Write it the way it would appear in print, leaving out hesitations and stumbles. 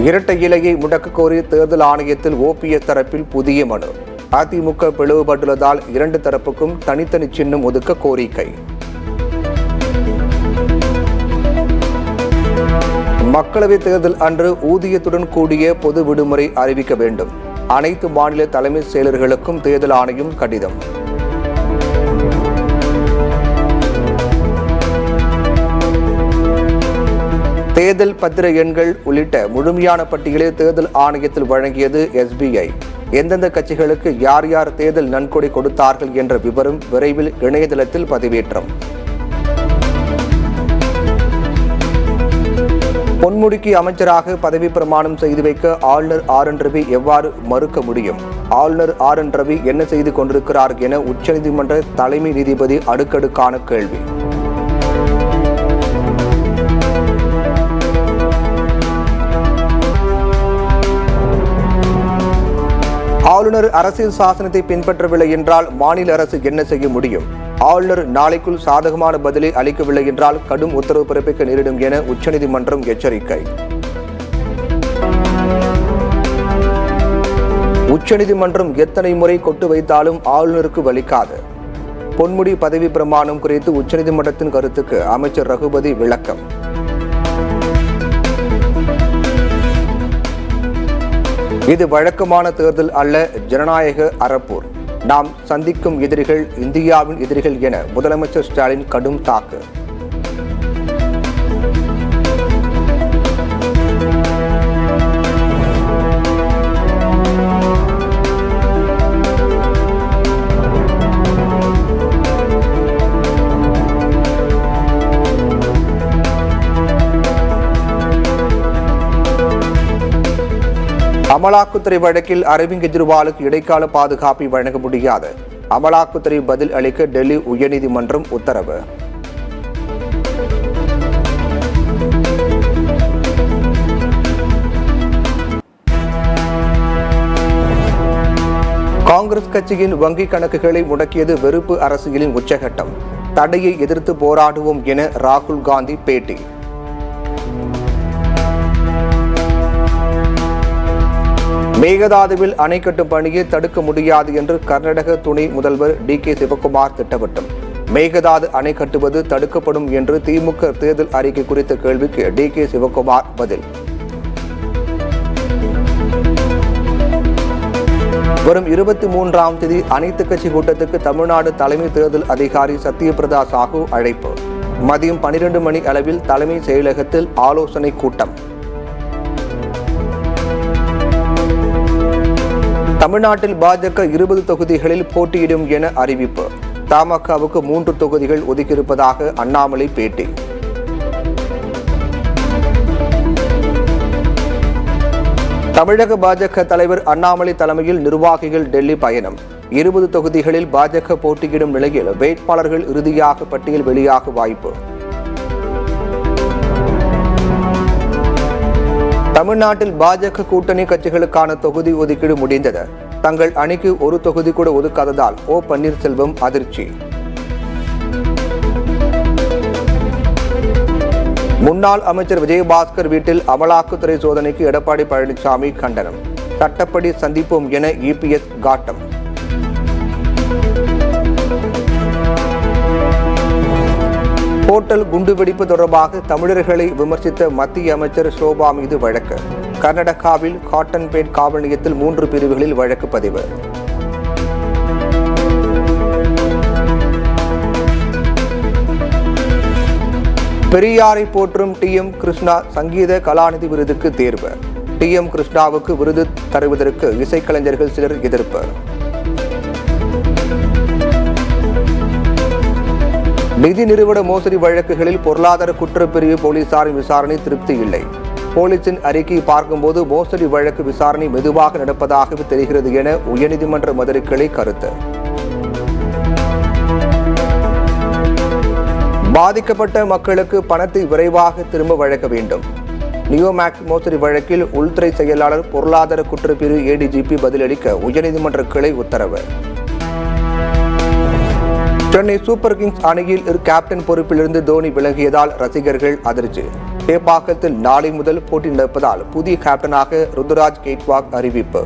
இரட்டை இலையை முடக்க கோரி தேர்தல் ஆணையத்தில் ஓபிஎஸ் தரப்பில் புதிய மனு. அதிமுக பிளவுபட்டுள்ளதால் இரண்டு தரப்புக்கும் தனித்தனி சின்னம் ஒதுக்க கோரிக்கை. மக்களவைத் தேர்தல் அன்று ஊதியத்துடன் கூடிய பொது விடுமுறை அறிவிக்க வேண்டும். அனைத்து மாநில தலைமைச் செயலர்களுக்கும் தேர்தல் ஆணையம் கடிதம். தேர்தல் பத்திர எண்கள் உள்ளிட்ட முழுமையான பட்டியலை தேர்தல் ஆணையத்தில் வழங்கியது SBI. எந்தெந்த கட்சிகளுக்கு யார் யார் தேர்தல் நன்கொடை கொடுத்தார்கள் என்ற விவரம் விரைவில் இணையதளத்தில் பதிவேற்றம். பொன்முடிக்கு அமைச்சராக பதவி பிரமாணம் செய்து வைக்க ஆளுநர் RN ரவி எவ்வாறு மறுக்க முடியும்? ஆளுநர் RN ரவி என்ன செய்து கொண்டிருக்கிறார் என உச்சநீதிமன்ற தலைமை நீதிபதி அடுக்கடுக்கான கேள்வி. ஆளுநர் அரசியல் சாசனத்தை பின்பற்றவில்லை என்றால் மாநில அரசு என்ன செய்ய முடியும்? ஆளுநர் நாளைக்குள் சாதகமான பதிலை அளிக்கவில்லை என்றால் கடும் உத்தரவு பிறப்பிக்க நேரிடும் என உச்சநீதிமன்றம் எச்சரிக்கை. உச்சநீதிமன்றம் எத்தனை முறை கொட்டு வைத்தாலும் ஆளுநருக்கு வலிக்காது. பொன்முடி பதவி பிரமாணம் குறித்து உச்சநீதிமன்றத்தின் கருத்துக்கு அமைச்சர் ரகுபதி விளக்கம். இது வழக்கமான தேர்தல் அல்ல, ஜனநாயக அறப்போர். நாம் சந்திக்கும் எதிரிகள் இந்தியாவின் எதிரிகள் என முதலமைச்சர் ஸ்டாலின் கடும் தாக்கு. அமலாக்கத்துறை வழக்கில் அரவிந்த் கெஜ்ரிவாலுக்கு இடைக்கால பாதுகாப்பை வழங்க முடியாது. அமலாக்கத்துறை பதில் அளிக்க டெல்லி உயர்நீதிமன்றம் உத்தரவு. காங்கிரஸ் கட்சியின் வங்கிக் கணக்குகளை முடக்கியது வெறுப்பு அரசியலின் உச்சகட்டம். தடையை எதிர்த்து போராடுவோம் என ராகுல் காந்தி பேட்டி. மேகதாதுவில் அணை கட்டும் பணியை தடுக்க முடியாது என்று கர்நாடக துணை முதல்வர் DK சிவகுமார் திட்டவட்டம். மேகதாது அணை கட்டுவது தடுக்கப்படும் என்று திமுக தேர்தல் அறிக்கை குறித்த கேள்விக்கு DK சிவகுமார் பதில். வரும் 23ஆம் தேதி அனைத்து கட்சி கூட்டத்துக்கு தமிழ்நாடு தலைமை தேர்தல் அதிகாரி சத்யபிரதா சாஹூ அழைப்பு. மதியம் 12 மணி அளவில் தலைமை செயலகத்தில் ஆலோசனை கூட்டம். தமிழ்நாட்டில் பாஜக 20 தொகுதிகளில் போட்டியிடும் என அறிவிப்பு. தமாகவுக்கு 3 தொகுதிகள் ஒதுக்கியிருப்பதாக அண்ணாமலை பேட்டி. தமிழக பாஜக தலைவர் அண்ணாமலை தலைமையில் நிர்வாகிகள் டெல்லி பயணம். 20 தொகுதிகளில் பாஜக போட்டியிடும் நிலையில் வேட்பாளர்கள் இறுதியாக பட்டியல் வெளியாக வாய்ப்பு. தமிழ்நாட்டில் பாஜக கூட்டணி கட்சிகளுக்கான தொகுதி ஒதுக்கீடு முடிந்தது. தங்கள் அணிக்கு ஒரு தொகுதி கூட ஒதுக்காததால் O பன்னீர்செல்வம் அதிர்ச்சி. முன்னாள் அமைச்சர் விஜயபாஸ்கர் வீட்டில் அமலாக்கத்துறை சோதனைக்கு எடப்பாடி பழனிசாமி கண்டனம். சட்டப்படி சந்திப்போம் என EPS காட்டம். ஹோட்டல் குண்டுவெடிப்பு தொடர்பாக தமிழர்களை விமர்சித்த மத்திய அமைச்சர் சோபா மீது வழக்கு. கர்நாடகாவில் காட்டன்பேட் காவல் நிலையத்தில் 3 பிரிவுகளில் வழக்கு பதிவு. பெரியாரை போற்றும் TM கிருஷ்ணா சங்கீத கலாநிதி விருதுக்கு தேர்வு. TM கிருஷ்ணாவுக்கு விருது தருவதற்கு இசைக்கலைஞர்கள் சிலர் எதிர்ப்பு. நிதி நிறுவன மோசடி வழக்குகளில் பொருளாதார குற்றப்பிரிவு போலீசாரின் விசாரணை திருப்தி இல்லை. போலீசின் அறிக்கையை பார்க்கும்போது மோசடி வழக்கு விசாரணை மெதுவாக நடப்பதாகவே தெரிகிறது என உயர்நீதிமன்ற மதுரை கிளை கருத்து. பாதிக்கப்பட்ட மக்களுக்கு பணத்தை விரைவாக திரும்ப வழங்க வேண்டும். நியோமேக்ஸ் மோசடி வழக்கில் உள்துறை செயலாளர் பொருளாதார குற்றப்பிரிவு ADGP பதிலளிக்க உயர்நீதிமன்ற கிளை உத்தரவு. சென்னை சூப்பர் கிங்ஸ் அணியில் கேப்டன் பொறுப்பிலிருந்து தோனி விலகியதால் ரசிகர்கள் அதிர்ச்சி. சேப்பாக்கத்தில் நாளை முதல் போட்டி நடப்பதால் புதிய கேப்டனாக ருத்துராஜ் கேட்வாக் அறிவிப்பு.